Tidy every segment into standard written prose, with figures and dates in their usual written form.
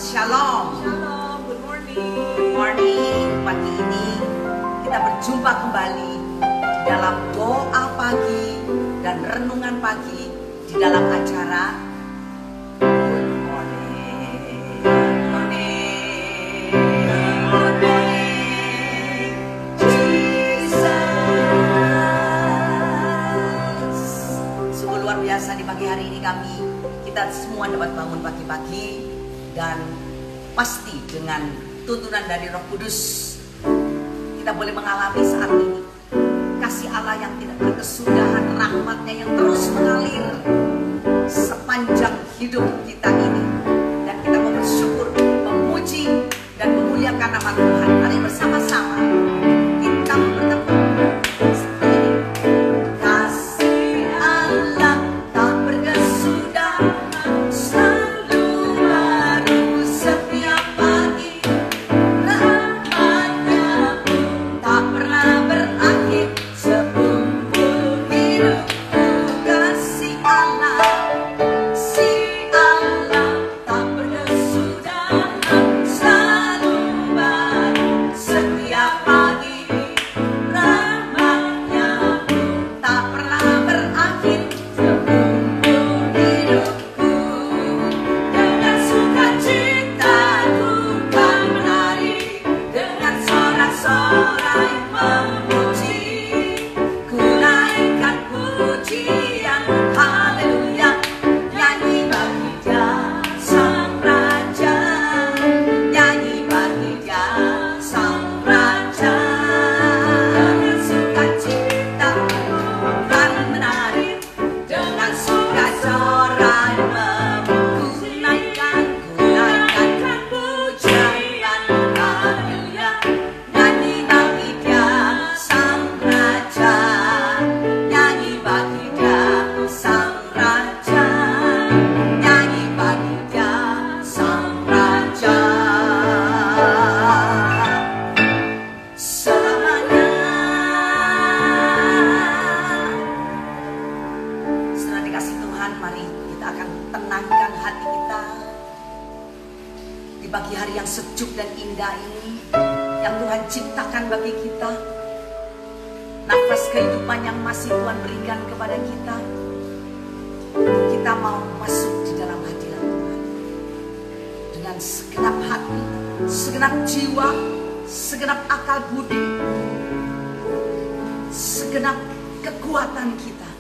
Shalom. Shalom, good morning. Good morning. Pagi ini kita berjumpa kembali di dalam doa pagi dan renungan pagi di dalam acara Good Morning. Good morning. Good morning, Jesus. Sungguh luar biasa di pagi hari ini kita semua dapat bangun pagi-pagi dan pasti dengan tuntunan dari Roh Kudus kita boleh mengalami saat ini kasih Allah yang tidak berkesudahan, rahmatnya yang terus mengalir sepanjang hidup kita ini, dan kita mau bersyukur, memuji dan memuliakan nama Tuhan. Mari bersama-sama kita bertemu seperti ini. Kasih Allah tak berkesudahan, pagi hari yang sejuk dan indah ini yang Tuhan ciptakan bagi kita, nafas kehidupan yang masih Tuhan berikan kepada kita. Kita mau masuk di dalam hadirat Tuhan dengan segenap hati, segenap jiwa, segenap akal budi, segenap kekuatan kita.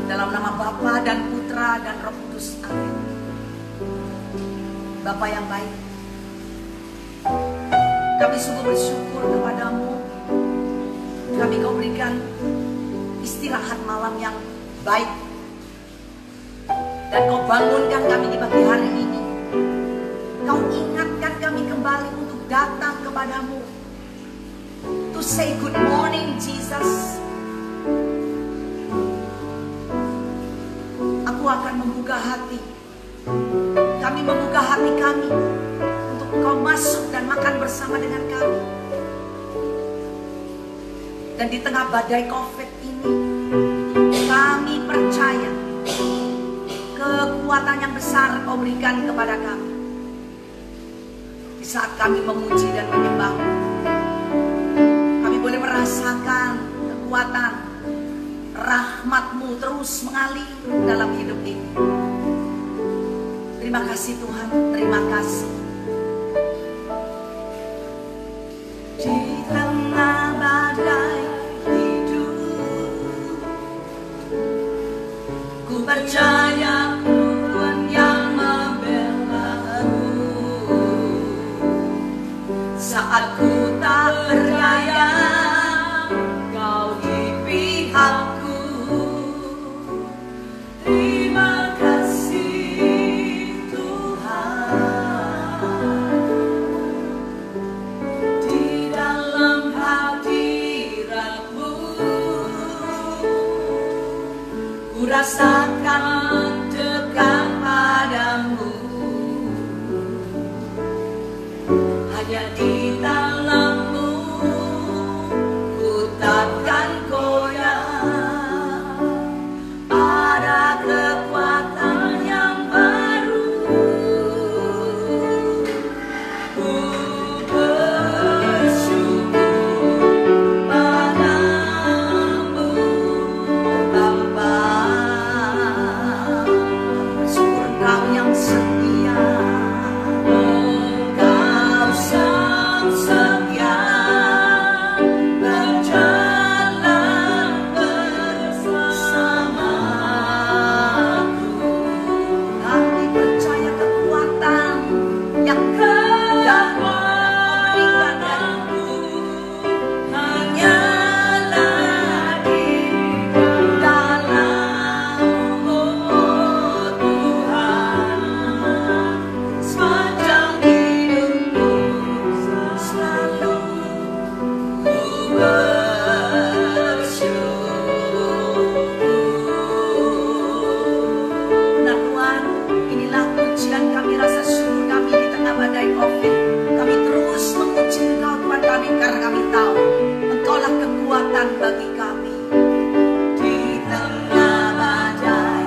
Dalam nama Bapa dan Putra dan Roh Kudus, amin. Bapa yang baik, kami sungguh bersyukur kepadamu. Kami kau berikan istirahat malam yang baik, dan kau bangunkan kami di pagi hari ini. Kau ingatkan kami kembali untuk datang kepadamu, to say good morning Jesus. Aku akan membuka hati, kami membuka hati kami untuk Kau masuk dan makan bersama dengan kami. Dan di tengah badai COVID ini, kami percaya kekuatan yang besar Kau berikan kepada kami. Di saat kami memuji dan menyembah-Mu, kami boleh merasakan kekuatan rahmat-Mu terus mengalir dalam hidup ini. Terima kasih Tuhan, terima kasih. Di tengah badai hidup, ku percaya Tuhan yang membela-Mu. Saat ku tak berdaya, Kau di pihakku. hanya di dalam-Mu ku takkan goyah. Ada kekuatan yang baru, ku bersyukur padamu Bapa. Syukur Engkau yang setia, Engkau sang setia, berjalan bersamaku. Kami percaya kekuatan yang dalam memberikan darimu hanyalah di dalam-Mu Tuhan. Sepanjang hidupku selalu ku bersyukur. Benar Tuhan, inilah pujian kami, rasa syukur kami di tengah badai COVID. Kami terus memuji Engkau Tuhan kami, karena kami tahu Engkaulah kekuatan bagi kami. Di tengah badai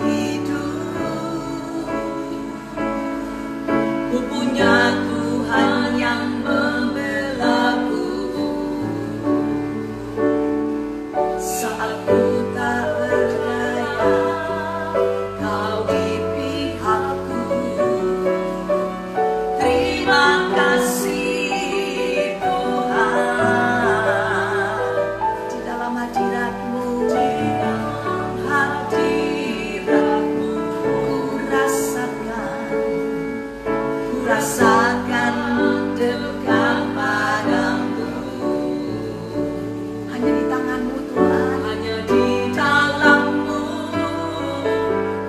hidup, ku punya Tuhan yang membelaku. Saat ku tak berdaya, Kau di pihakku. Terima kasih Tuhan, di dalam hadirat-Mu, ku rasakan dekat padamu. Hanya di tangan-Mu Tuhan, hanya di dalam-Mu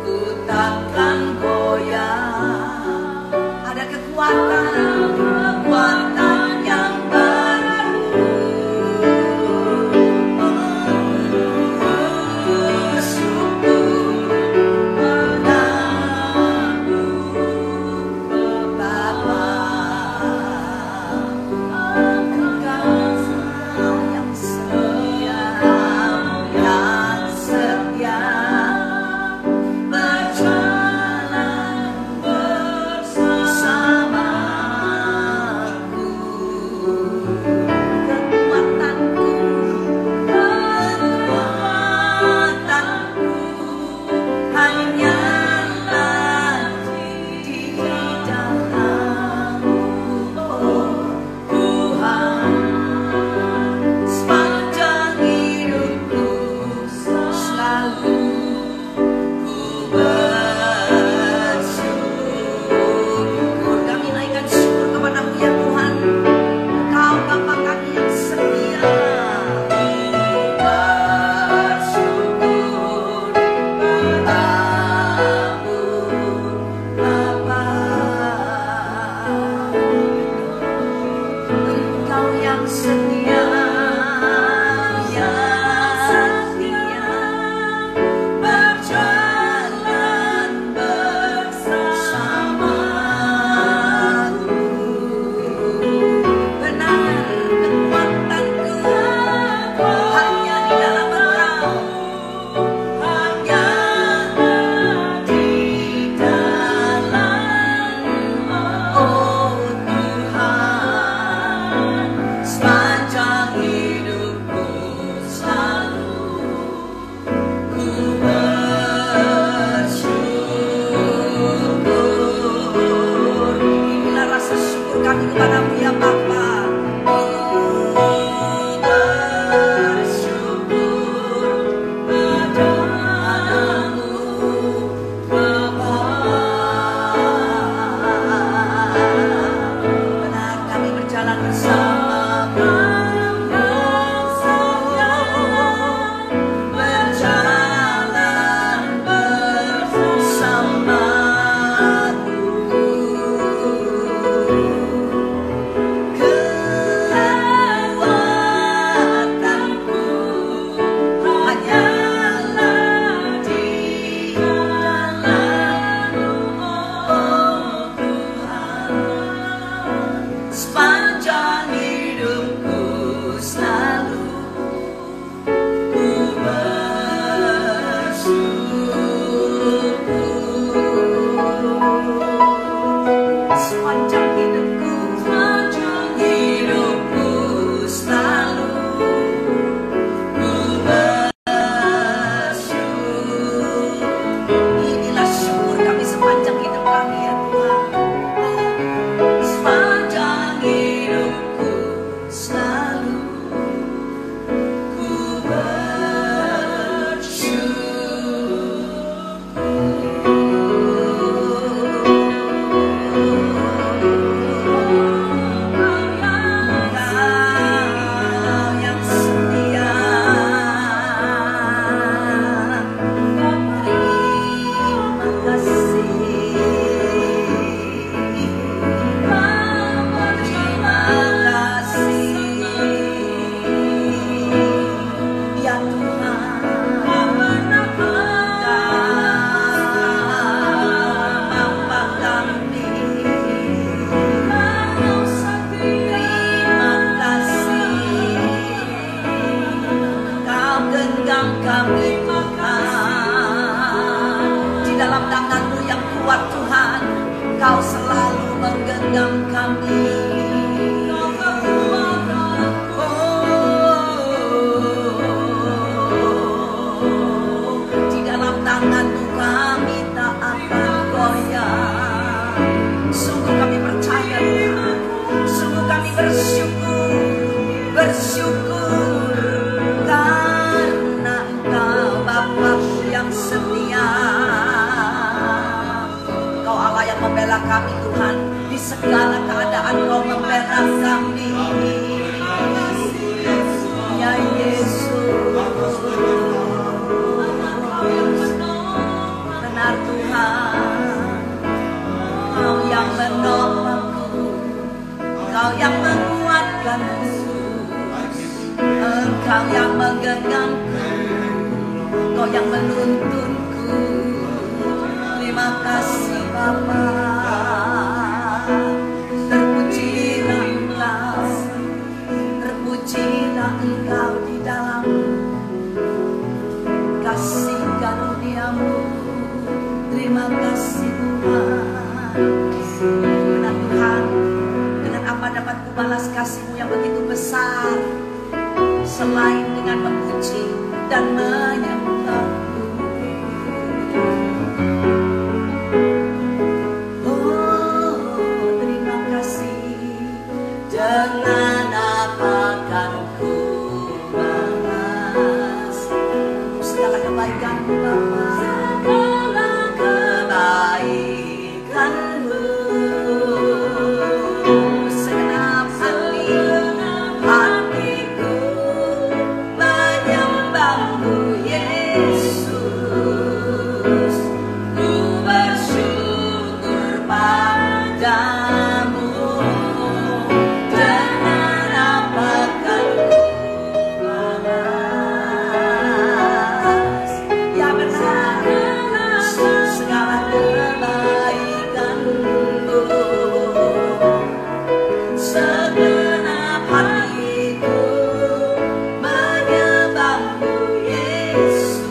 ku takkan goyah. Ada kekuatan yang baru, bersyukur padamu Bapa. Engkau yang setia, berjalan bersamaku. Kekuatanku hanyalah di dalam-Mu, oh Tuhan. Sepanjang hidupku selalu ku bersyukur. Kami naikkan syukur kepada-Mu ya Tuhan. Engkau Bapa kami yang setia. Bersyukur padamu Bapa. Engkau yang setia, berjalan bersamaku. Benar, kekuatanku hanya di dalam Engkau, hanya di dalam-Mu, oh Tuhan. Sepanjang bersyukur, bersyukur karena Engkau Bapa-Ku yang setia. Engkau Allah yang membela kami Tuhan, di segala keadaan Kau membela kami. Ya Yesus, benar Tuhan, Kau yang menolongku, Kau yang menguatkanku, Engkau yang menggenggamku, Kau yang menuntunku. Terima kasih Bapa. Terpujilah Engkau, terpujilah Engkau di dalam kasih karunia-Mu. Terima kasih Tuhan. Benar Tuhan, dengan apa dapat ku balas kasih-Mu yang begitu besar selain dengan memuji dan menyembah-Mu. Oh, terima kasih. Dengan apa kan ku balas segala kebaikan-Mu Bapa, segala kebaikan-Mu. Segenap hatiku menyembah-Mu Yesus. Ku bersyukur padamu. Dengan apa kan ku balas? Ya benar, segala kebaikan-Mu. Segenap hatiku menyembah-Mu Yesus.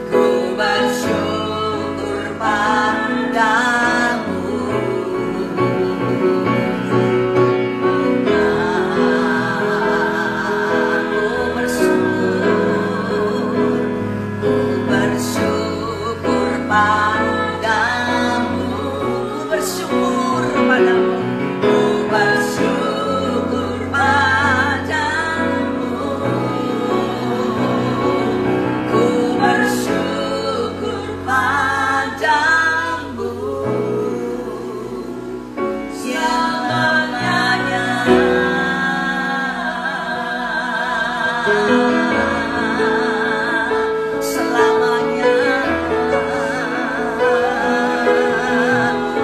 Ku bersyukur padamu. Ku bersyukur padamu. Ku bersyukur padamu. Ku bersyukur padamu. Ku bersyukur padamu. Selamanya. Selamanya.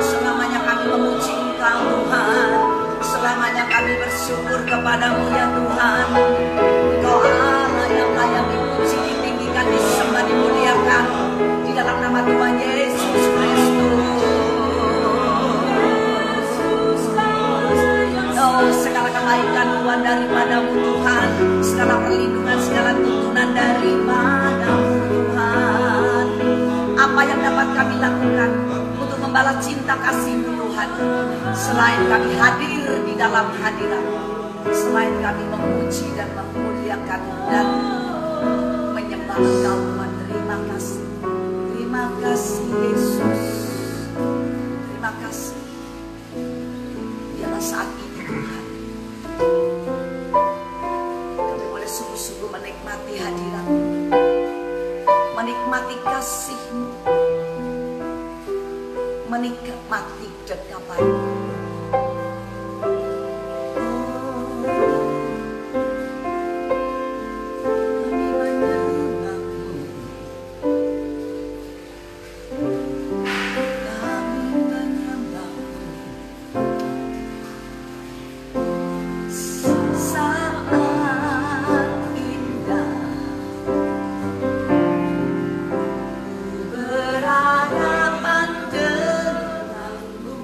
Selamanya kami memuji Engkau Tuhan. Selamanya kami bersyukur kepadamu ya Tuhan. Engkau Allah yang layak dipuji, ditinggikan, disembah, dimuliakan di dalam nama Tuhan Yesus Kristus. Oh, segala kebaikan Tuhan daripadamu Tuhan, segala perlindungan, segala tuntunan daripadamu Tuhan. Apa yang dapat kami lakukan untuk membalas cinta kasih-Mu Tuhan, selain kami hadir di dalam hadirat-Mu, selain kami memuji dan memuliakan dan menyembah Engkau Tuhan. Terima kasih, terima kasih Yesus, terima kasih. Biarlah saat ini Tuhan, kami boleh sungguh-sungguh menikmati hadirat-Mu, menikmati kasih-Mu, menikmati dekapan-Mu. Berhadapan denganmu.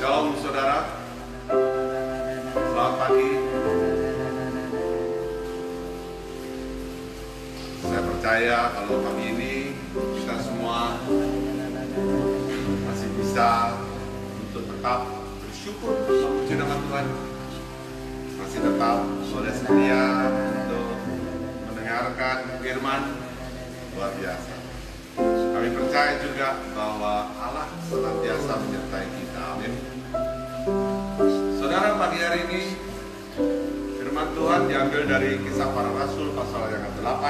Shalom saudara, selamat pagi. Saya percaya kalau pagi ini kita semua masih bisa untuk tetap bersyukur memuji nama Tuhan, masih tetap boleh setia untuk mendengarkan firman. Luar biasa. Kami percaya juga bahwa Allah senantiasa menyertai kita. Amin. Saudara, pagi hari ini firman Tuhan diambil dari Kisah Para Rasul pasal yang ke-8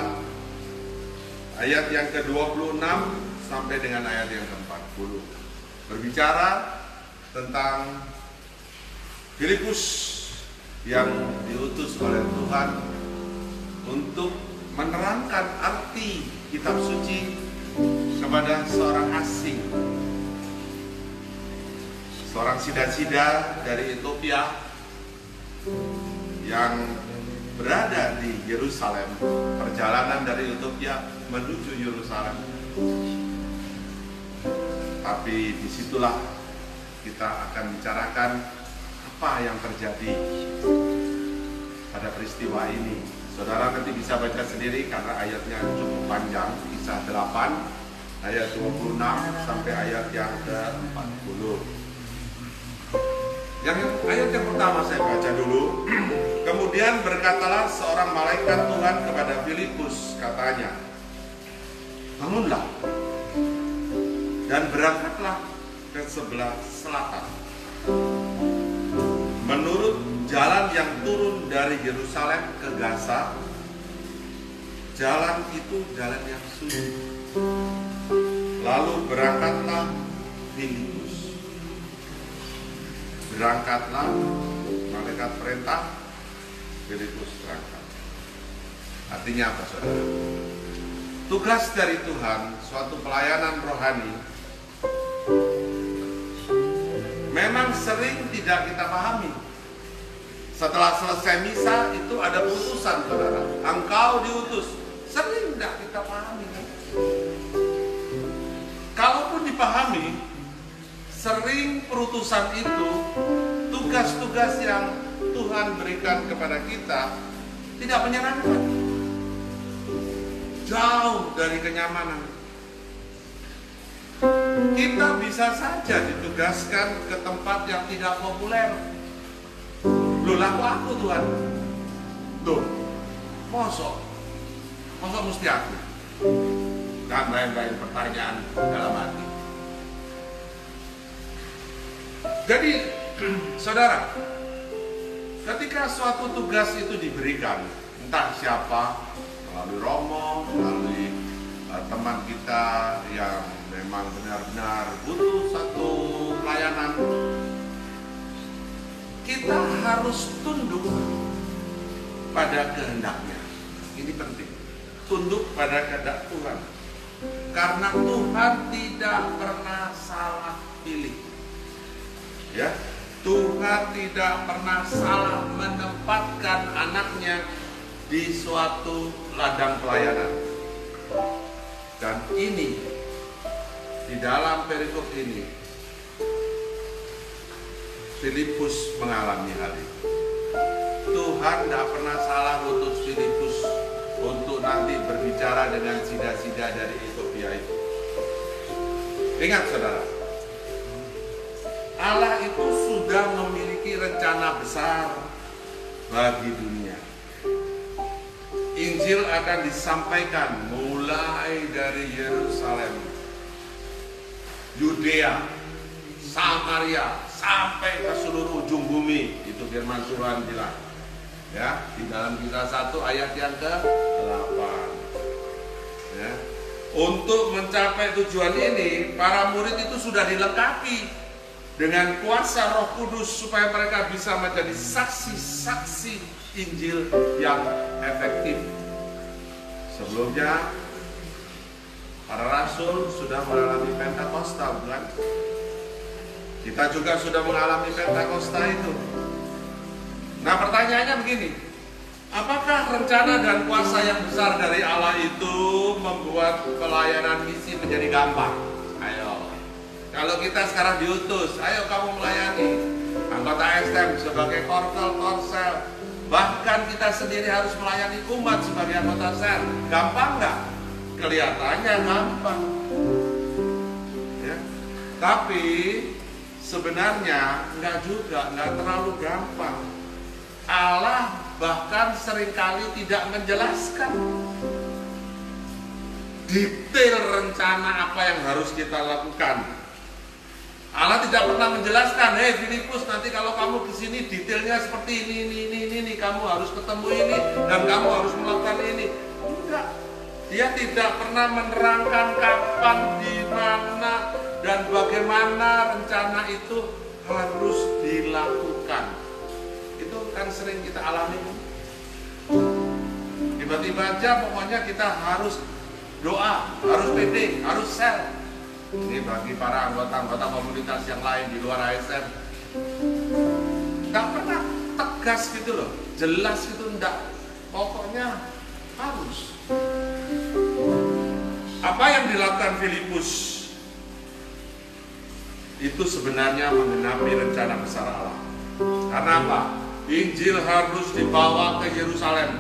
ayat yang ke-26 sampai dengan ayat yang ke-40. Berbicara tentang Filipus yang diutus oleh Tuhan untuk menerangkan arti kitab suci kepada seorang asing, seorang sida-sida dari Ethiopia yang berada di Yerusalem, perjalanan dari Ethiopia menuju Yerusalem. Tapi disitulah kita akan bicarakan apa yang terjadi pada peristiwa ini. Saudara nanti bisa baca sendiri karena ayatnya cukup panjang. Kisah 8 ayat 26 sampai ayat yang ke-40. Ayat yang pertama saya baca dulu. Kemudian berkatalah seorang malaikat Tuhan kepada Filipus, katanya, bangunlah dan berangkatlah ke sebelah selatan, menurut jalan yang turun dari Yerusalem ke Gaza. Jalan itu jalan yang sunyi. Lalu berangkatlah Filipus. Berangkatlah, malaikat perintah, Filipus berangkat. Artinya apa, saudara? Tugas dari Tuhan, suatu pelayanan rohani, memang sering tidak kita pahami. Setelah selesai misa itu ada putusan, saudara. Engkau diutus. Sering tidak kita pahami, kan? Kalaupun dipahami, sering perutusan itu, tugas-tugas yang Tuhan berikan kepada kita tidak menyenangkan, jauh dari kenyamanan. Kita bisa saja ditugaskan ke tempat yang tidak populer. Loh, laku aku Tuhan. Tuh, mosok mesti aku. Dan lain-lain pertanyaan dalam hati. Jadi, saudara, ketika suatu tugas itu diberikan, entah siapa, melalui Romo, melalui teman kita yang memang benar-benar butuh satu pelayanan, kita harus tunduk pada kehendaknya. Ini penting, tunduk pada kehendak Tuhan, karena Tuhan tidak pernah salah. pilih. Ya, Tuhan tidak pernah salah menempatkan anaknya di suatu ladang pelayanan. Dan ini, di dalam perikop ini, Filipus mengalami hal itu. Tuhan tidak pernah salah utus Filipus untuk nanti berbicara dengan sida-sida dari Ethiopia itu. Ingat saudara, Allah itu sudah memiliki rencana besar bagi dunia. Injil akan disampaikan mulai dari Yerusalem, Yudea, Samaria, sampai ke seluruh ujung bumi. Itu firman Tuhan bilang. Ya, di dalam Kisah 1 ayat yang ke-8. Ya. Untuk mencapai tujuan ini, para murid itu sudah dilengkapi dengan kuasa Roh Kudus supaya mereka bisa menjadi saksi-saksi Injil yang efektif. Sebelumnya para rasul sudah mengalami Pentakosta, bukan? Kita juga sudah mengalami Pentakosta itu. Nah, pertanyaannya begini, apakah rencana dan kuasa yang besar dari Allah itu membuat pelayanan misi menjadi gampang? Ayo, kalau kita sekarang diutus, ayo kamu melayani anggota STM sebagai korsel, bahkan kita sendiri harus melayani umat sebagai anggota sel. Gampang nggak? Kelihatannya gampang. Ya. Tapi sebenarnya nggak juga, nggak terlalu gampang. Allah bahkan seringkali tidak menjelaskan detail rencana apa yang harus kita lakukan. Allah tidak pernah menjelaskan, hei Filipus, nanti kalau kamu kesini detailnya seperti ini, kamu harus ketemu ini dan kamu harus melakukan ini. Enggak, dia tidak pernah menerangkan kapan, di mana dan bagaimana rencana itu harus dilakukan. Itu kan sering kita alami. Tiba-tiba aja pokoknya kita harus doa, harus PD, harus sel. Ini bagi para anggota-anggota komunitas yang lain di luar ASM. Gak pernah tegas gitu loh, jelas gitu, enggak. Pokoknya harus. Apa yang dilakukan Filipus itu sebenarnya menggenapi rencana besar Allah. Karena apa? Injil harus dibawa ke Yerusalem.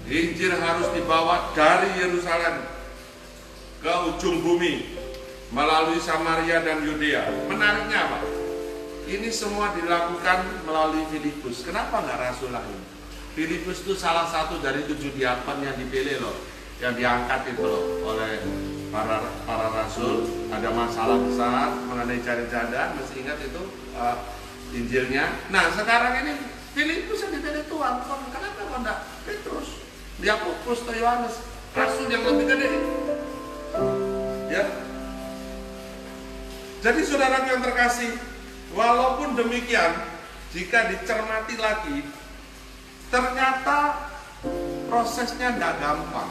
Injil harus dibawa dari Yerusalem ke ujung bumi melalui Samaria dan Yudea. Menariknya apa? Ini semua dilakukan melalui Filipus. Kenapa nggak rasul lain? Filipus itu salah satu dari 7 diakon yang dipilih loh, yang diangkat itu loh oleh para rasul. Ada masalah besar mengenai janda, mesti ingat itu Injilnya. Nah sekarang ini Filipus yang dipilih Tuhan. Kenapa kok enggak Petrus, Yakobus, atau Yohanes, rasul yang lebih gede? Ya. Jadi saudara yang terkasih, walaupun demikian, jika dicermati lagi, ternyata prosesnya enggak gampang.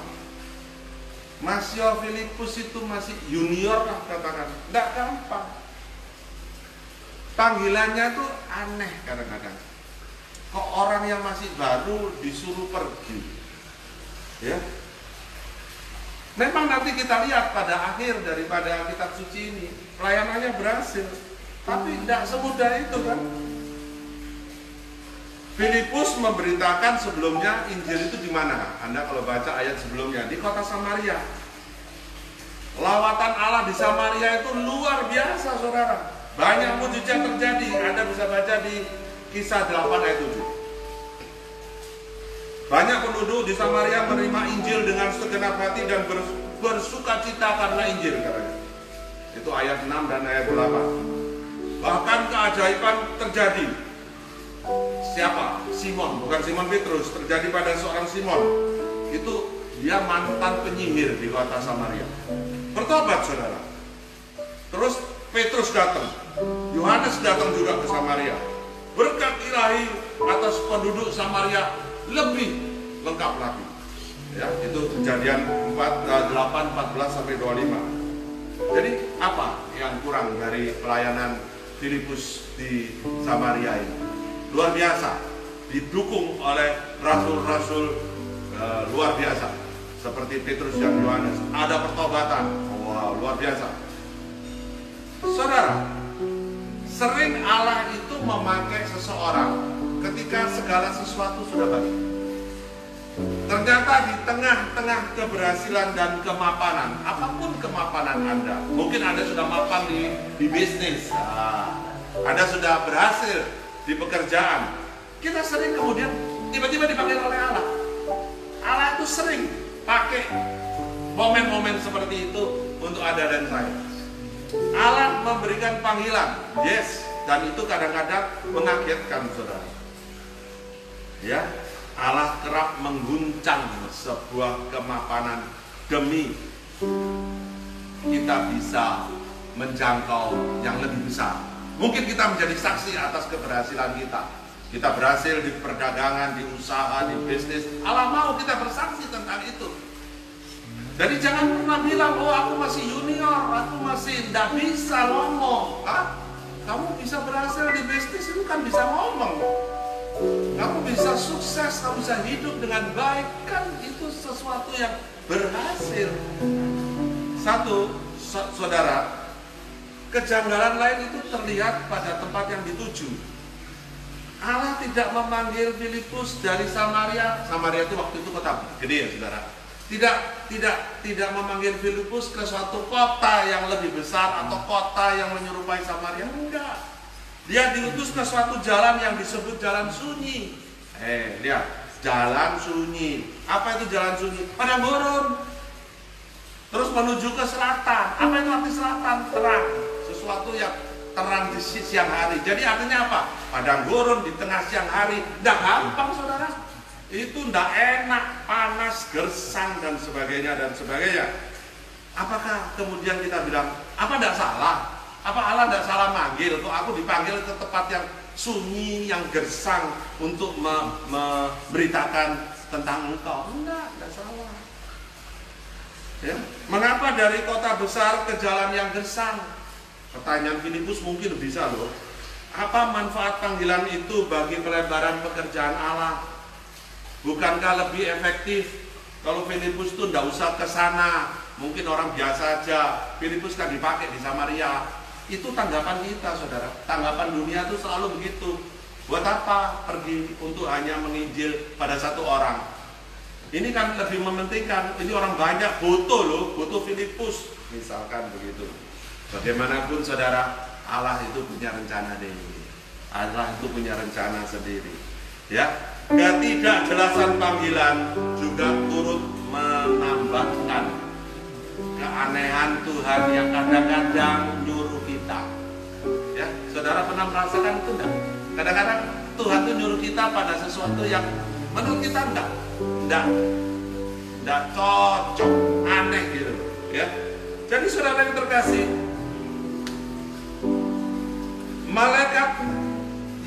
Masih Filipus itu masih junior lah katakan, enggak gampang. Panggilannya tuh aneh kadang-kadang. Kok orang yang masih baru disuruh pergi? Ya. Memang nanti kita lihat pada akhir daripada kitab suci ini, pelayanannya berhasil. Tapi tidak semudah itu kan. Filipus memberitakan sebelumnya Injil itu di mana? Anda kalau baca ayat sebelumnya, di kota Samaria. Lawatan Allah di Samaria itu luar biasa, saudara. Banyak mujizat terjadi. Anda bisa baca di Kisah 8 ayat 7. Banyak penduduk di Samaria menerima Injil dengan segenap hati dan bersuka cita karena Injil, katanya. Itu ayat 6 dan ayat 8. Bahkan keajaiban terjadi. Siapa? Simon, bukan Simon Petrus. Terjadi pada seorang Simon. Itu dia mantan penyihir di kota Samaria. Bertobat, saudara. Terus Petrus datang, Yohanes datang juga ke Samaria. Berkat ilahi atas penduduk Samaria lebih lengkap lagi. Ya, itu Kejadian 8, 14 sampai 25. Jadi apa yang kurang dari pelayanan Filipus di Samaria ini? Luar biasa, didukung oleh rasul-rasul luar biasa seperti Petrus dan Yohanes. Ada pertobatan, wow, luar biasa. Saudara, sering Allah itu memakai seseorang ketika segala sesuatu sudah baik. Ternyata di tengah-tengah keberhasilan dan kemapanan, apapun kemapanan Anda, mungkin Anda sudah mapan di bisnis, Anda sudah berhasil di pekerjaan, kita sering kemudian tiba-tiba dipanggil oleh Allah. Allah itu sering pakai momen-momen seperti itu untuk Anda dan saya. Allah memberikan panggilan, yes, dan itu kadang-kadang mengagetkan saudara. Ya, Allah kerap mengguncang sebuah kemapanan demi kita bisa menjangkau yang lebih besar. Mungkin kita menjadi saksi atas keberhasilan kita. Kita berhasil di perdagangan, di usaha, di bisnis. Allah mau kita bersaksi tentang itu. Jadi jangan pernah bilang, oh aku masih junior, aku masih tidak bisa ngomong. Kamu bisa berhasil di bisnis itu kan bisa ngomong. Kamu bisa sukses, kamu bisa hidup dengan baik, kan itu sesuatu yang berhasil. Satu, saudara, kejanggalan lain itu terlihat pada tempat yang dituju. Allah tidak memanggil Filipus dari Samaria. Samaria itu waktu itu kota gede ya saudara. Tidak memanggil Filipus ke suatu kota yang lebih besar atau kota yang menyerupai Samaria. Enggak. Dia diutus ke suatu jalan yang disebut jalan sunyi. Lihat, jalan sunyi. Apa itu jalan sunyi? Padang gurun. Terus menuju ke selatan. Apa itu arti selatan? Terang. Sesuatu yang terang di siang hari. Jadi artinya apa? Padang gurun di tengah siang hari. Tidak gampang saudara. Itu tidak enak, panas, gersang dan sebagainya dan sebagainya. Apakah kemudian kita bilang, apa tidak salah? Apa Allah tidak salah manggil? Kok aku dipanggil ke tempat yang sunyi, yang gersang untuk memberitakan tentang engkau? Tidak salah. Ya. Mengapa dari kota besar ke jalan yang gersang? Pertanyaan Filipus mungkin bisa loh. Apa manfaat panggilan itu bagi pelebaran pekerjaan Allah? Bukankah lebih efektif kalau Filipus itu tidak usah ke sana? Mungkin orang biasa aja. Filipus kan dipakai di Samaria. Itu tanggapan kita saudara. Tanggapan dunia itu selalu begitu. Buat apa pergi untuk hanya menginjil pada satu orang? Ini kan lebih mementingkan. Ini orang banyak butuh loh, butuh Filipus. Misalkan begitu. Bagaimanapun saudara, Allah itu punya rencana sendiri. Allah itu punya rencana sendiri. Ya, ketidakjelasan panggilan juga turut menambahkan keanehan Tuhan yang kadang-kadang nyuruh kita. Ya, saudara pernah merasakan itu enggak? Kadang-kadang Tuhan itu nyuruh kita pada sesuatu yang menurut kita enggak cocok, aneh gitu, ya. Jadi saudara yang terkasih, malaikat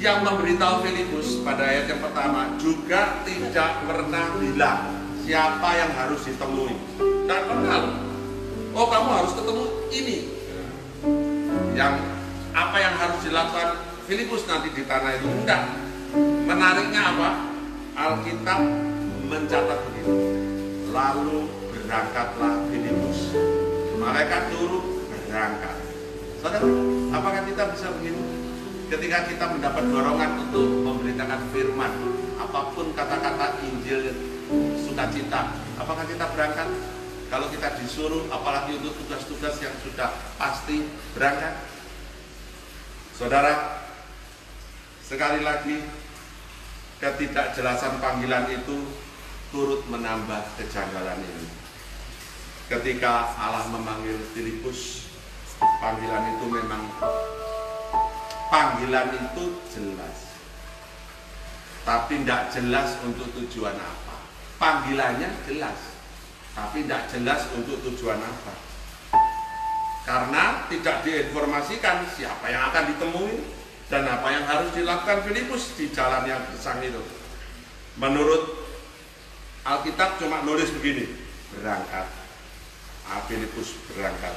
yang memberitahu Filipus pada ayat yang pertama juga tidak pernah bilang siapa yang harus ditemui. Tidak pernah. Oh kamu harus ketemu ini. Yang apa yang harus dilakukan Filipus nanti di tanah itu? Enggak. Menariknya apa? Alkitab mencatat begini. Lalu berangkatlah Filipus. Malaikat turun berangkat. Saudara, apakah kita bisa begini? Ketika kita mendapat dorongan untuk memberitakan firman, apapun kata-kata Injil sukacita, apakah kita berangkat? Kalau kita disuruh, apalagi untuk tugas-tugas yang sudah pasti berangkat. Saudara, sekali lagi, ketidakjelasan panggilan itu turut menambah kejanggalan ini. Ketika Allah memanggil Filipus, panggilan itu memang panggilan itu jelas, tapi tidak jelas untuk tujuan apa. Panggilannya jelas, tapi tidak jelas untuk tujuan apa. Karena tidak diinformasikan siapa yang akan ditemui dan apa yang harus dilakukan Filipus di jalan yang gersang itu. Menurut Alkitab cuma nulis begini, berangkat. Filipus berangkat.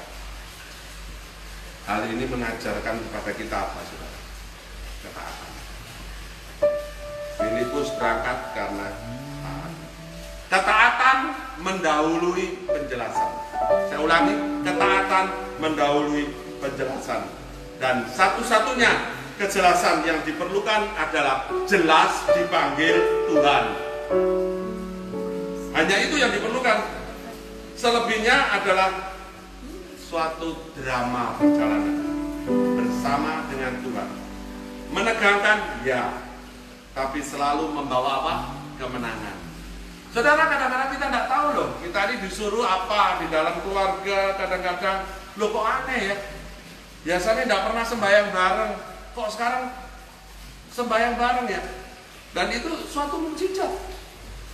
Hal ini mengajarkan kepada kita apa, saudara? Ketaatan. Filipus berangkat karena taat. Ketaatan mendahului penjelasan. Saya ulangi, ketaatan mendahului penjelasan. Dan satu-satunya kejelasan yang diperlukan adalah jelas dipanggil Tuhan. Hanya itu yang diperlukan. Selebihnya adalah suatu drama perjalanan bersama dengan Tuhan. Menegangkan, ya, tapi selalu membawa apa? Kemenangan. Saudara, kadang-kadang kita tidak tahu loh, kita ini disuruh apa di dalam keluarga. Kadang-kadang, loh kok aneh ya, biasanya tidak pernah sembahyang bareng, kok sekarang sembahyang bareng ya. Dan itu suatu mukjizat.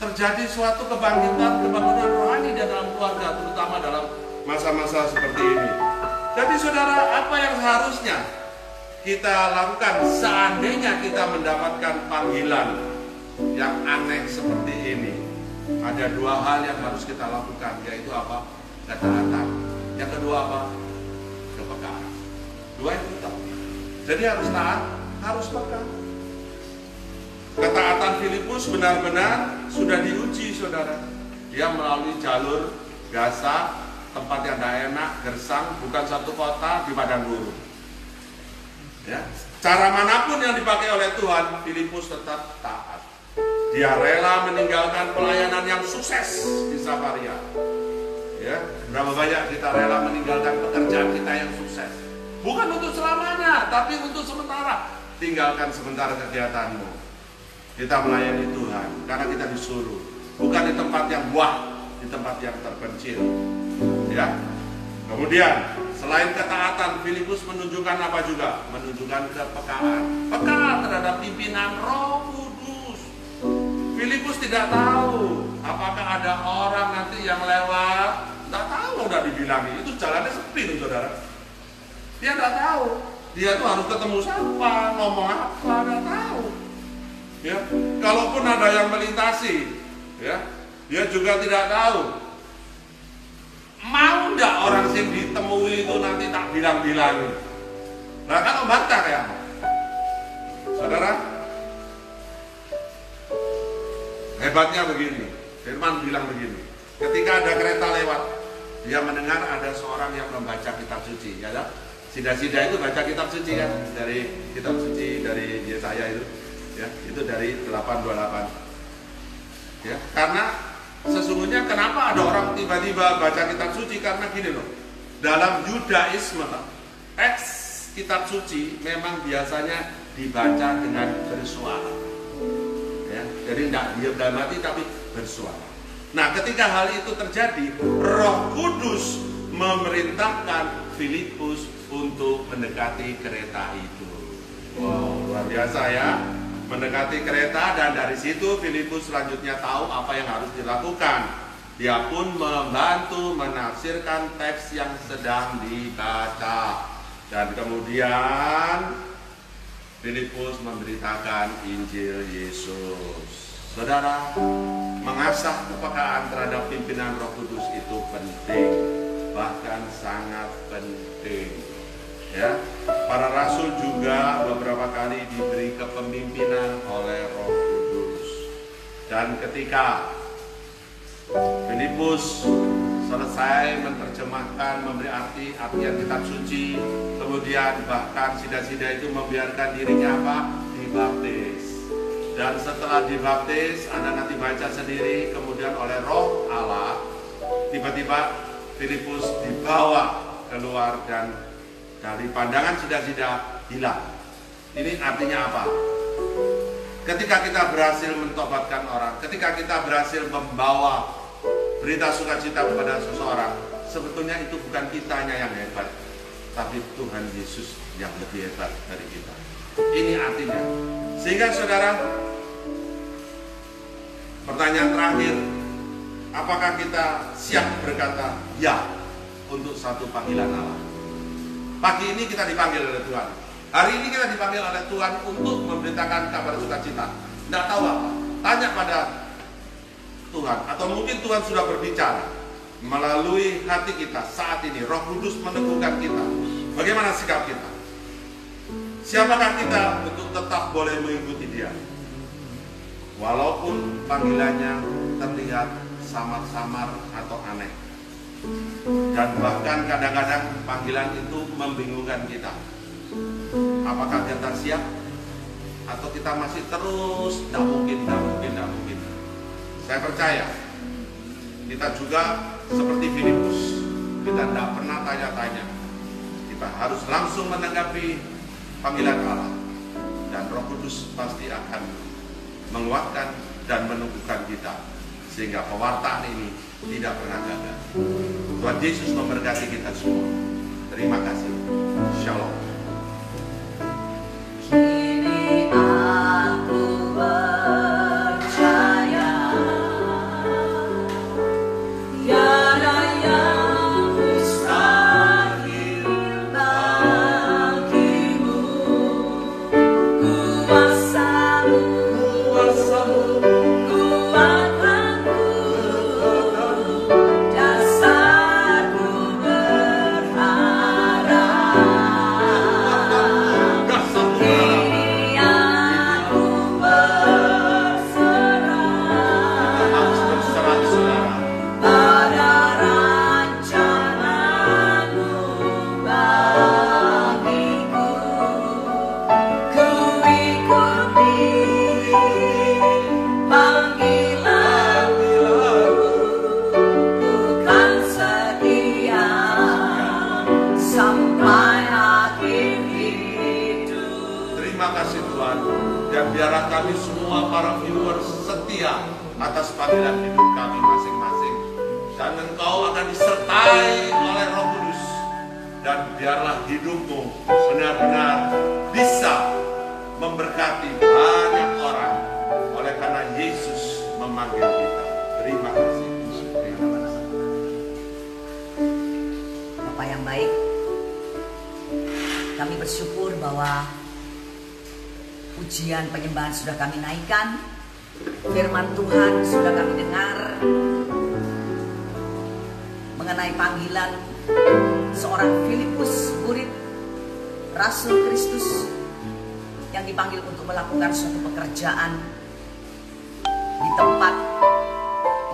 Terjadi suatu kebangkitan rohani di dalam keluarga, terutama dalam masa-masa seperti ini. Jadi saudara, apa yang seharusnya kita lakukan seandainya kita mendapatkan panggilan yang aneh seperti ini? Ada dua hal yang harus kita lakukan, yaitu apa? Ketaatan. Yang kedua apa? Kepekaan. Dua itu tahu. Jadi harus taat, harus peka. Ketaatan Filipus benar-benar sudah diuji, saudara. Dia melalui jalur Gasa, tempat yang tidak enak, gersang, bukan satu kota, di padang gurun. Ya. Cara manapun yang dipakai oleh Tuhan, Filipus tetap taat. Dia rela meninggalkan pelayanan yang sukses di Samaria. Ya, berapa banyak kita rela meninggalkan pekerjaan kita yang sukses? Bukan untuk selamanya, tapi untuk sementara. Tinggalkan sebentar kegiatanmu. Kita melayani Tuhan karena kita disuruh, bukan di tempat yang wah, di tempat yang terpencil. Ya. Kemudian selain ketaatan, Filipus menunjukkan apa juga? Menunjukkan kepekaan. Peka terhadap pimpinan Roh Kudus. Filipus tidak tahu apakah ada orang nanti yang lewat. Tidak tahu, udah dibilangi itu jalannya sepi, saudara. Dia tidak tahu. Dia tuh harus ketemu siapa, ngomong apa, tidak tahu. Ya, kalaupun ada yang melintasi, ya, dia juga tidak tahu. Mau ndak orang yang ditemui itu nanti tak bilang-bilangi. Nah, kan membantah ya, saudara. Hebatnya begini, Firman bilang begini. Ketika ada kereta lewat, dia mendengar ada seorang yang membaca kitab suci, ya kan? Sida-sida itu baca kitab suci kan, dari kitab suci dari Yesaya itu. Ya, itu dari 828. Ya, karena sesungguhnya kenapa ada orang tiba-tiba baca kitab suci? Karena gini loh, dalam Yudaisme teks kitab suci memang biasanya dibaca dengan bersuara. Ya, jadi tidak diam dalam hati tapi bersuara. Nah, ketika hal itu terjadi, Roh Kudus memerintahkan Filipus untuk mendekati kereta itu. Wow, luar biasa ya. Mendekati kereta, dan dari situ Filipus selanjutnya tahu apa yang harus dilakukan. Dia pun membantu menafsirkan teks yang sedang dibaca. Dan kemudian Filipus memberitakan Injil Yesus. Saudara, mengasah kepekaan terhadap pimpinan Roh Kudus itu penting, bahkan sangat penting. Ya, para rasul juga beberapa kali diberi kepemimpinan oleh Roh Kudus. Dan ketika Filipus selesai menerjemahkan, memberi artian kitab suci, kemudian bahkan sida-sida itu membiarkan dirinya apa? Dibaptis. Dan setelah dibaptis, Anda nanti baca sendiri, kemudian oleh Roh Allah, tiba-tiba Filipus dibawa keluar dan dari pandangan sida-sida hilang. Ini artinya apa? Ketika kita berhasil mentobatkan orang, ketika kita berhasil membawa berita sukacita kepada seseorang, sebetulnya itu bukan kitanya yang hebat, tapi Tuhan Yesus yang lebih hebat dari kita. Ini artinya. Sehingga saudara, pertanyaan terakhir, apakah kita siap berkata ya untuk satu panggilan Allah? Pagi ini kita dipanggil oleh Tuhan. Hari ini kita dipanggil oleh Tuhan untuk memberitakan kabar sukacita. Tidak tahu apa? Tanya pada Tuhan. Atau mungkin Tuhan sudah berbicara melalui hati kita saat ini. Roh Kudus meneguhkan kita, Bagaimana sikap kita? Siapakah kita untuk tetap boleh mengikuti Dia? Walaupun panggilannya terlihat samar-samar atau aneh. Dan bahkan kadang-kadang panggilan itu membingungkan kita. Apakah kita siap? Atau kita masih terus tidak mungkin. Saya percaya kita juga seperti Filipus, kita tidak pernah tanya-tanya. Kita harus langsung menanggapi panggilan Allah, dan Roh Kudus pasti akan menguatkan dan menumbuhkan kita sehingga pewartaan ini tidak pernah gagal. Tuhan Yesus memberkati kita semua. Terima kasih. Shalom. Kini aku percaya tiada yang mustahil bagimu. Kuasamu kuatkanku, dasarku berharap. Kini aku berserah pada rancangan-Mu bagiku. Ku ikuti panggilan-Mu, ku kan setia sampai akhir hidup. Terima kasih Tuhan. Dan biarlah kami semua para viewers setia atas panggilan hidup kami masing-masing. Dan Engkau akan disertai oleh Roh Kudus. Dan biarlah hidupmu benar-benar bisa memberkati banyak orang. Oleh karena Yesus memanggil kita. Terima kasih. Bapak yang baik, kami bersyukur bahwa pujian penyembahan sudah kami naikkan, firman Tuhan sudah kami dengar mengenai panggilan seorang Filipus, murid Rasul Kristus yang dipanggil untuk melakukan suatu pekerjaan di tempat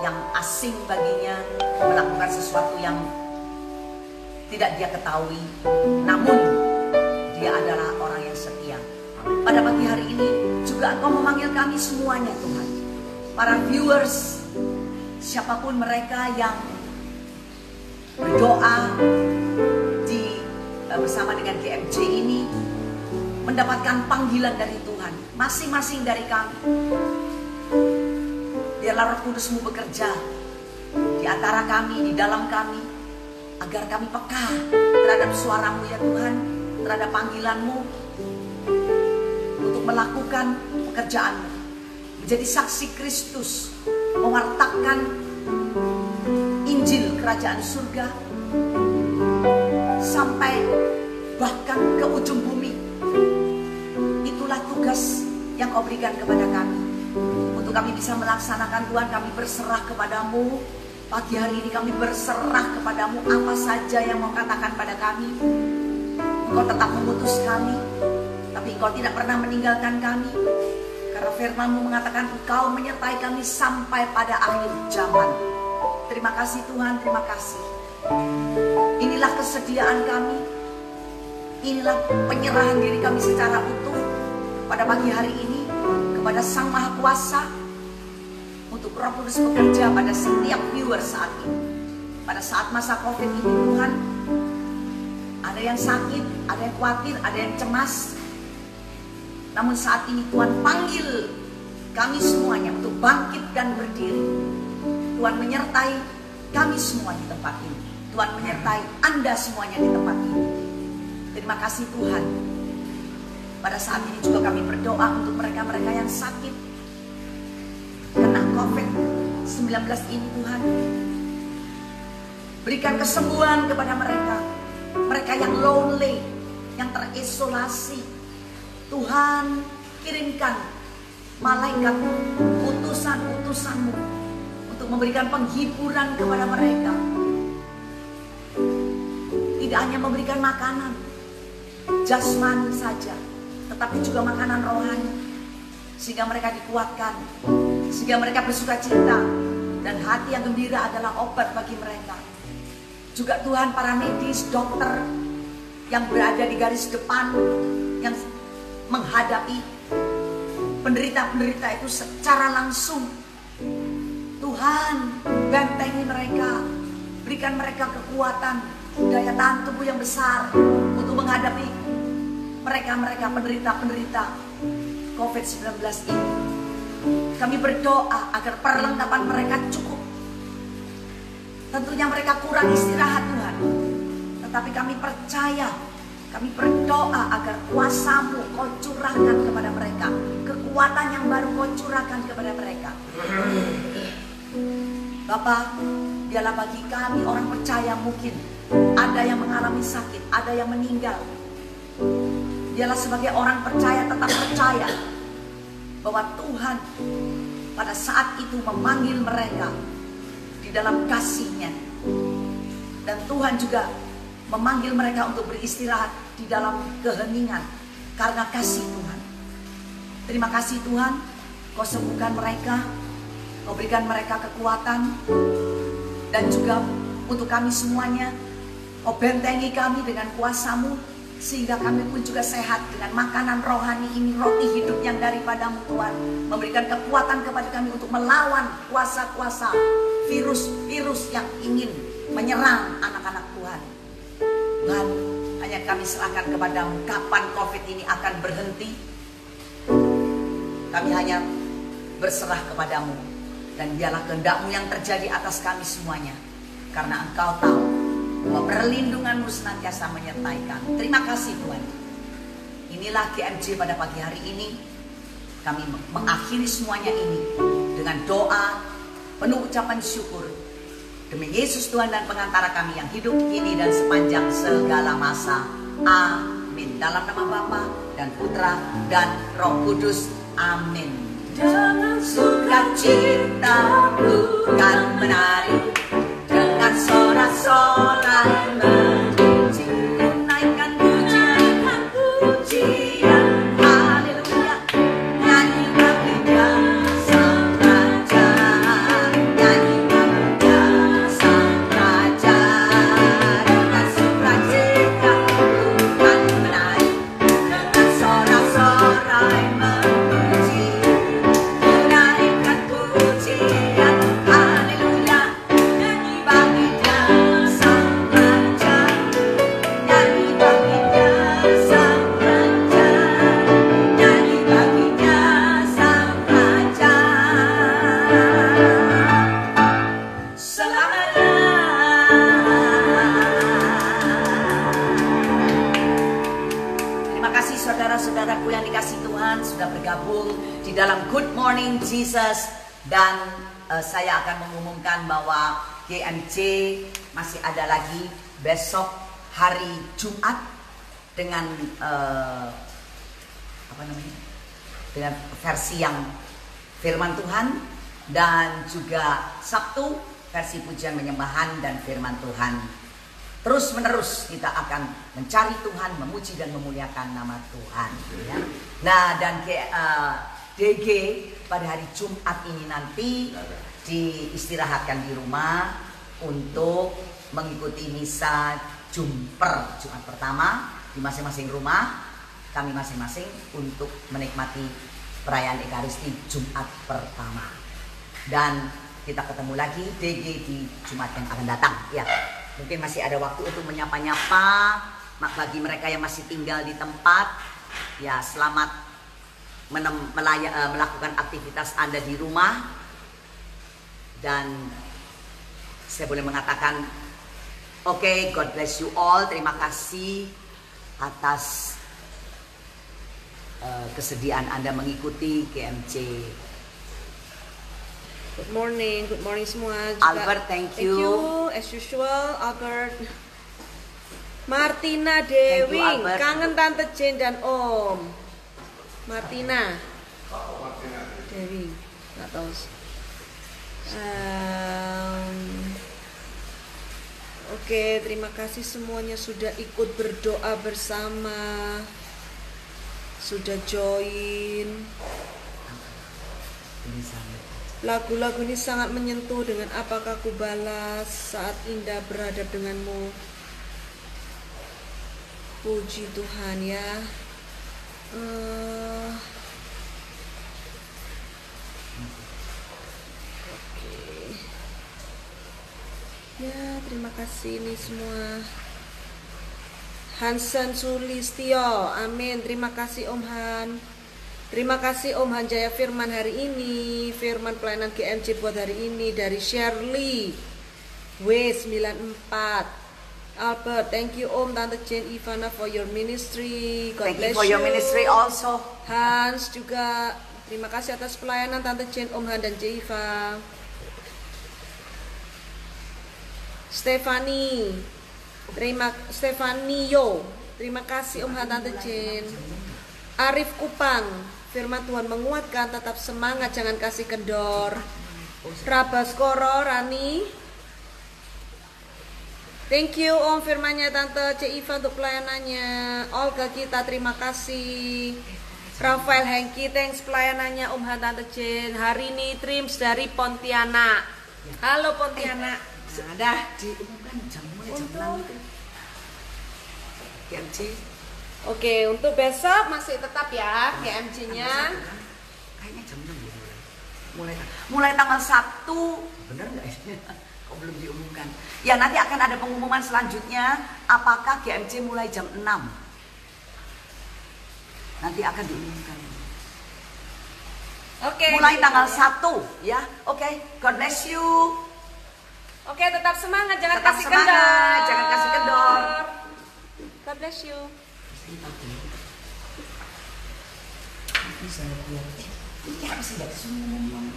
yang asing baginya, melakukan sesuatu yang tidak dia ketahui, namun dia adalah orang yang setia. Pada pagi hari ini juga Engkau memanggil kami semuanya Tuhan, para viewers, siapapun mereka yang berdoa bersama dengan GMJ ini, mendapatkan panggilan dari Tuhan. Masing-masing dari kami, biarlah Roh Kudus-Mu bekerja di antara kami, di dalam kami, agar kami peka terhadap suara-Mu ya Tuhan, terhadap panggilan-Mu untuk melakukan pekerjaan-Mu, menjadi saksi Kristus, mewartakan Injil Kerajaan Surga sampai bahkan ke ujung bumi. Itulah tugas yang Kau berikan kepada kami. Untuk kami bisa melaksanakan Tuhan, kami berserah kepadamu. Pagi hari ini kami berserah kepadamu, apa saja yang mau katakan pada kami. Engkau tetap mengutus kami, tapi Engkau tidak pernah meninggalkan kami. Karena firman-Mu mengatakan Engkau menyertai kami sampai pada akhir zaman. Terima kasih Tuhan, terima kasih. Inilah kesediaan kami, inilah penyerahan diri kami secara utuh pada pagi hari ini kepada Sang Maha Kuasa, untuk Roh Kudus bekerja pada setiap viewer saat ini. Pada saat masa COVID ini Tuhan, ada yang sakit, ada yang khawatir, ada yang cemas. Namun saat ini Tuhan panggil kami semuanya untuk bangkit dan berdiri. Tuhan menyertai kami semua di tempat ini. Tuhan menyertai Anda semuanya di tempat ini. Terima kasih Tuhan. Pada saat ini juga kami berdoa untuk mereka-mereka yang sakit kena COVID-19 ini Tuhan. Berikan kesembuhan kepada mereka. Mereka yang lonely, yang terisolasi. Tuhan, kirimkan malaikat utusan-utusan-Mu untuk memberikan penghiburan kepada mereka. Tidak hanya memberikan makanan, jasmani saja, tetapi juga makanan rohani, sehingga mereka dikuatkan, sehingga mereka bersuka cita, dan hati yang gembira adalah obat bagi mereka. Juga Tuhan, para medis, dokter yang berada di garis depan, yang menghadapi penderita-penderita itu secara langsung, Tuhan, bentengi mereka, berikan mereka kekuatan, daya tahan tubuh yang besar untuk menghadapi mereka penderita-penderita COVID-19 ini. Kami berdoa agar perlengkapan mereka cukup. Tentunya mereka kurang istirahat, Tuhan, tetapi kami percaya, kami berdoa agar kuasa-Mu Kau curahkan kepada mereka, kekuatan yang baru Kau curahkan kepada mereka. Bapa, biarlah bagi kami orang percaya, mungkin ada yang mengalami sakit, ada yang meninggal. Biarlah sebagai orang percaya tetap percaya bahwa Tuhan pada saat itu memanggil mereka di dalam kasih-Nya. Dan Tuhan juga memanggil mereka untuk beristirahat di dalam keheningan karena kasih Tuhan. Terima kasih Tuhan, Kau sembuhkan mereka, Kau berikan mereka kekuatan, dan juga untuk kami semuanya, Kau bentengi kami dengan kuasa-Mu, sehingga kami pun juga sehat dengan makanan rohani ini, roti hidup yang daripada-Mu Tuhan. Memberikan kekuatan kepada kami untuk melawan kuasa-kuasa virus-virus yang ingin menyerang anak-anak Tuhan. Tuhan, hanya kami serahkan kepada-Mu kapan COVID ini akan berhenti. Kami hanya berserah kepada-Mu, dan biarlah kehendak-Mu yang terjadi atas kami semuanya, karena Engkau tahu bahwa perlindungan-Mu senantiasa menyertai kami. Terima kasih Tuhan. Inilah GMJ pada pagi hari ini. Kami mengakhiri semuanya ini dengan doa penuh ucapan syukur demi Yesus Tuhan dan pengantara kami yang hidup kini dan sepanjang segala masa. Amin. Dalam nama Bapa dan Putra dan Roh Kudus. Amin. Dengan sukacita bukan menari, dengan sorak-sorai memuji, naikkan pujian, haleluya, nyanyi baginya sang raja, nyanyi baginya sang raja. Dengan sukacita bukan menari, dengan sorak-sorai memuji, naikkan pujian, haleluya, nyanyi baginya sang raja, nyanyi baginya sang raja, nyanyi baginya sang raja. Selamanya. Terima kasih saudara-saudaraku yang dikasihi Tuhan sudah bergabung di dalam Good Morning Jesus. Dan saya akan mengumumkan bahwa GMJ masih ada lagi besok hari Jumat dengan dengan versi yang firman Tuhan, dan juga Sabtu versi pujian penyembahan dan firman Tuhan. Terus menerus kita akan mencari Tuhan, memuji dan memuliakan nama Tuhan, ya. Nah, dan DG pada hari Jumat ini nanti diistirahatkan di rumah untuk mengikuti misa Jumper Jumat pertama di masing-masing rumah kami masing-masing untuk menikmati perayaan Ekaristi Jumat pertama. Dan kita ketemu lagi DG di Jumat yang akan datang, ya. Mungkin masih ada waktu untuk menyapa-nyapa bagi mereka yang masih tinggal di tempat, ya. Selamat melakukan aktivitas Anda di rumah. Dan saya boleh mengatakan, oke, God bless you all. Terima kasih atas kesediaan Anda mengikuti GMJ. Good morning semua. Albert, thank you. As usual, Albert. Martina Dewi, Albert. kangen Tante Jane dan Om. Martina Dewi, nggak tahu. Oke, terima kasih semuanya sudah ikut berdoa bersama, sudah join. Lagu-lagu ini sangat menyentuh. Dengan apakah ku balas saat indah berhadap denganmu. Puji Tuhan ya. Ya, terima kasih ini semua. Hansen Sulistio, amin. Terima kasih Om Han. Terima kasih Om Han Jaya firman hari ini, firman pelayanan GMC buat hari ini dari Shirley W94. Albert, thank you Om, Tante Jane Ivana for your ministry. God Thank you bless for your ministry also. Hans juga, terima kasih atas pelayanan Tante Jane, Om Han dan Jeiva. Stefanio, terima kasih Om Han, Tante Jane. Arif Kupang, firman Tuhan menguatkan, tetap semangat, jangan kasih kendor. Rabaskoro, Rani, thank you Om firmannya Tante Ceiva untuk pelayanannya. Olga kita terima kasih. Rafael Hengki, thanks pelayanannya Om Han, Tante Jane. Hari ini Trims dari Pontianak. Halo Pontianak. Ada Diumumkan jam 6 itu. GMC. Oke, untuk besok masih tetap ya GMC-nya. Kayaknya jam 6 ya. Mulai tanggal 1. Bener nggak ini? Kok belum diumumkan? Ya nanti akan ada pengumuman selanjutnya. Apakah GMC mulai jam 6? Nanti akan diumumkan. Oke. Mulai tanggal 1 ya. Oke, God bless you. Oke, tetap semangat, jangan Tetap kasih semangat, kendor. jangan kasih kendor. God bless you. Bisa biar. Ini apa sih? Gak disuruh ngomong.